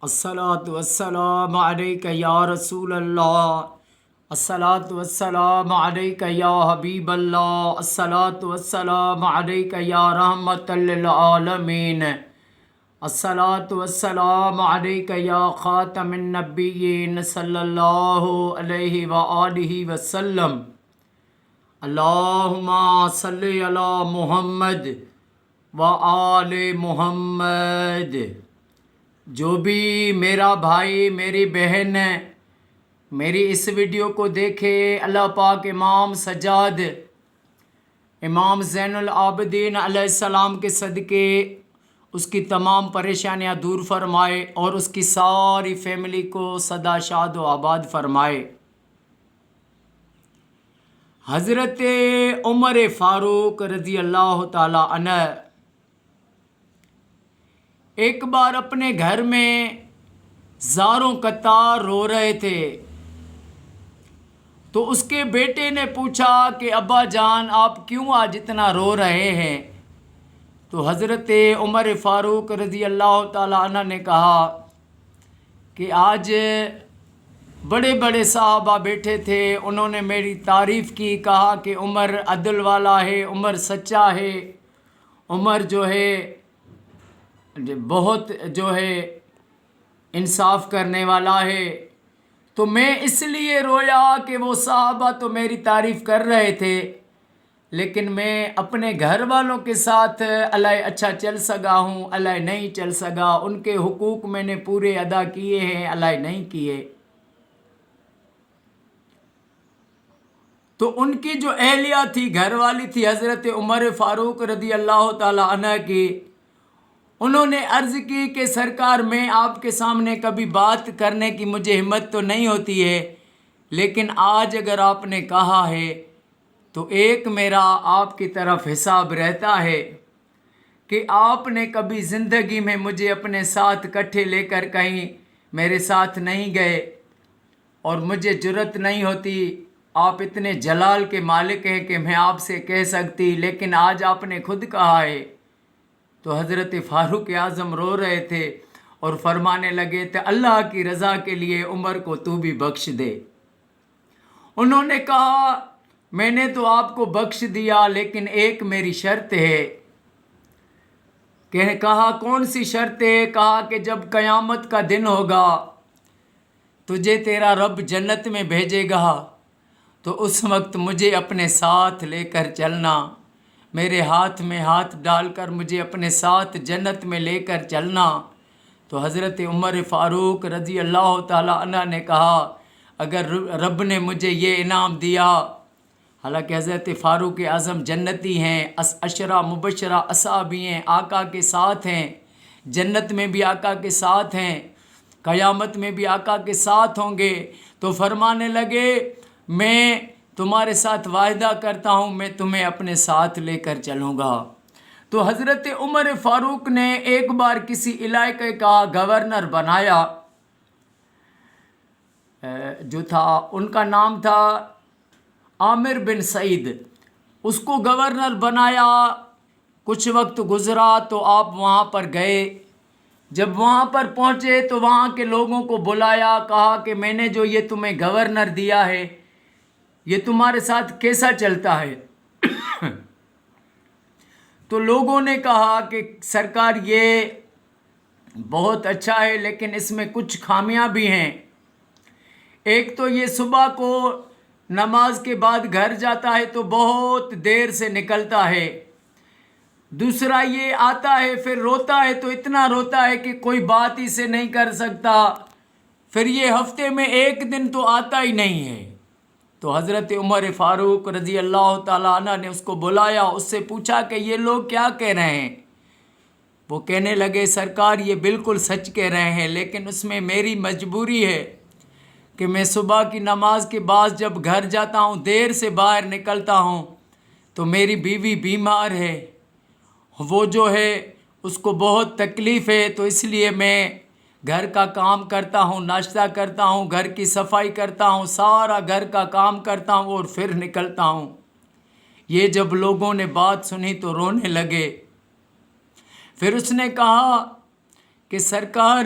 الصلاۃ والسلام علیک یا رسول اللہ، الصلاۃ والسلام علیک یا حبیب اللہ، الصلاۃ والسلام علیک یا رحمت للعالمین، الصلاۃ والسلام علیک یا خاتم النبیین صلی اللہ علیہ وآلہ وسلم۔ اللہم صلی علی محمد وآل محمد۔ جو بھی میرا بھائی میری بہن میری اس ویڈیو کو دیکھے، اللہ پاک امام سجاد امام زین العابدین علیہ السلام کے صدقے اس کی تمام پریشانیاں دور فرمائے اور اس کی ساری فیملی کو سدا شاد و آباد فرمائے۔ حضرت عمر فاروق رضی اللہ تعالی عنہ ایک بار اپنے گھر میں زاروں قطار رو رہے تھے، تو اس کے بیٹے نے پوچھا کہ ابا جان آپ کیوں آج اتنا رو رہے ہیں؟ تو حضرت عمر فاروق رضی اللہ تعالیٰ عنہ نے کہا کہ آج بڑے بڑے صحابہ بیٹھے تھے، انہوں نے میری تعریف کی، کہا کہ عمر عدل والا ہے، عمر سچا ہے، عمر جو ہے بہت انصاف کرنے والا ہے۔ تو میں اس لیے رویا کہ وہ صحابہ تو میری تعریف کر رہے تھے، لیکن میں اپنے گھر والوں کے ساتھ اللہ اچھا چل سکا ہوں، اللہ نہیں چل سکا، ان کے حقوق میں نے پورے ادا کیے ہیں، اللہ نہیں کیے۔ تو ان کی جو اہلیہ تھی، گھر والی تھی حضرت عمر فاروق رضی اللہ تعالی عنہ کی، انہوں نے عرض کی کہ سرکار میں آپ کے سامنے کبھی بات کرنے کی مجھے ہمت تو نہیں ہوتی ہے، لیکن آج اگر آپ نے کہا ہے تو ایک میرا آپ کی طرف حساب رہتا ہے کہ آپ نے کبھی زندگی میں مجھے اپنے ساتھ کٹھے لے کر کہیں میرے ساتھ نہیں گئے، اور مجھے جرت نہیں ہوتی، آپ اتنے جلال کے مالک ہیں کہ میں آپ سے کہہ سکتی، لیکن آج آپ نے خود کہا ہے۔ تو حضرت فاروق اعظم رو رہے تھے اور فرمانے لگے تھے اللہ کی رضا کے لیے عمر کو تو بھی بخش دے۔ انہوں نے کہا میں نے تو آپ کو بخش دیا، لیکن ایک میری شرط ہے۔ کہا کون سی شرط ہے؟ کہا کہ جب قیامت کا دن ہوگا تجھے تیرا رب جنت میں بھیجے گا، تو اس وقت مجھے اپنے ساتھ لے کر چلنا، میرے ہاتھ میں ہاتھ ڈال کر مجھے اپنے ساتھ جنت میں لے کر چلنا۔ تو حضرت عمر فاروق رضی اللہ تعالی عنہ نے کہا اگر رب نے مجھے یہ انعام دیا، حالانکہ حضرت فاروق اعظم جنتی ہیں، عشرہ مبشرہ اصحابی ہیں، آقا کے ساتھ ہیں، جنت میں بھی آقا کے ساتھ ہیں، قیامت میں بھی آقا کے ساتھ ہوں گے، تو فرمانے لگے میں تمہارے ساتھ وعدہ کرتا ہوں میں تمہیں اپنے ساتھ لے کر چلوں گا۔ تو حضرت عمر فاروق نے ایک بار کسی علاقے کا گورنر بنایا، جو تھا ان کا نام تھا عامر بن سعید، اس کو گورنر بنایا۔ کچھ وقت گزرا تو آپ وہاں پر گئے، جب وہاں پر پہنچے تو وہاں کے لوگوں کو بلایا، کہا کہ میں نے جو یہ تمہیں گورنر دیا ہے یہ تمہارے ساتھ کیسا چلتا ہے؟ تو لوگوں نے کہا کہ سرکار یہ بہت اچھا ہے، لیکن اس میں کچھ خامیاں بھی ہیں۔ ایک تو یہ صبح کو نماز کے بعد گھر جاتا ہے تو بہت دیر سے نکلتا ہے، دوسرا یہ آتا ہے پھر روتا ہے تو اتنا روتا ہے کہ کوئی بات ہی سے نہیں کر سکتا، پھر یہ ہفتے میں ایک دن تو آتا ہی نہیں ہے۔ تو حضرت عمر فاروق رضی اللہ تعالیٰ عنہ نے اس کو بلایا، اس سے پوچھا کہ یہ لوگ کیا کہہ رہے ہیں؟ وہ کہنے لگے سرکار یہ بالکل سچ کہہ رہے ہیں، لیکن اس میں میری مجبوری ہے کہ میں صبح کی نماز کے بعد جب گھر جاتا ہوں، دیر سے باہر نکلتا ہوں، تو میری بیوی بیمار ہے، وہ جو ہے اس کو بہت تکلیف ہے، تو اس لیے میں گھر کا کام کرتا ہوں، ناشتہ کرتا ہوں، گھر کی صفائی کرتا ہوں، سارا گھر کا کام کرتا ہوں اور پھر نکلتا ہوں۔ یہ جب لوگوں نے بات سنی تو رونے لگے۔ پھر اس نے کہا کہ سرکار